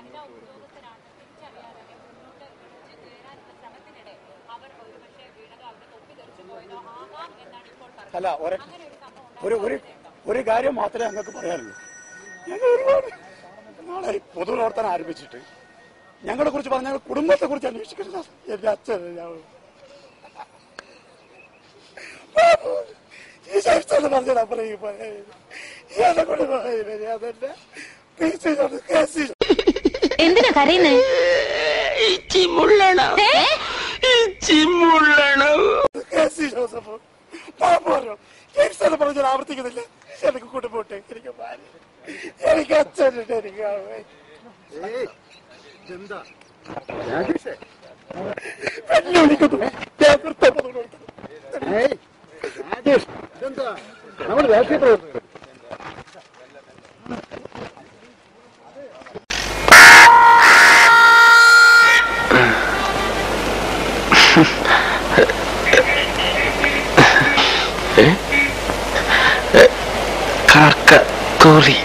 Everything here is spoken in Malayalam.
വനിതാ ഉദ്യോഗസ്ഥരാണ് തിരിച്ചറിയാതെ മുന്നോട്ട് ചേരാനുള്ള ശ്രമത്തിനിടെ അവർ ഒരുപക്ഷെ വീണതോ അവിടെ തൊപ്പി തെറിച്ചു പോയതോ ആകാം എന്നാണ് ഇപ്പോൾ പറയുന്നത്. അല്ല, ഒരു കാര്യം മാത്രമേ ഞങ്ങൾക്ക് പറയാനുള്ളൂ. ഞങ്ങൾ ഒരുപാട് നാളെ പൊതുപ്രവർത്തനം ആരംഭിച്ചിട്ട് ഞങ്ങളെ കുറിച്ച് പറഞ്ഞ ഞങ്ങൾ കുടുംബത്തെ കുറിച്ച് അന്വേഷിക്കരുത്. എന്റെ അച്ഛൻ പറഞ്ഞ എന്തിനാ കരയുന്നേ? പറഞ്ഞാൽ ആവർത്തിക്കുന്നില്ല. എനിക്ക് കൂട്ടുപോട്ടെ, എനിക്ക് അച്ഛനുണ്ട്, എനിക്ക് നമ്മൾ രാഷ്ട്രീയ പ്രവർത്തകർ Kakak Tori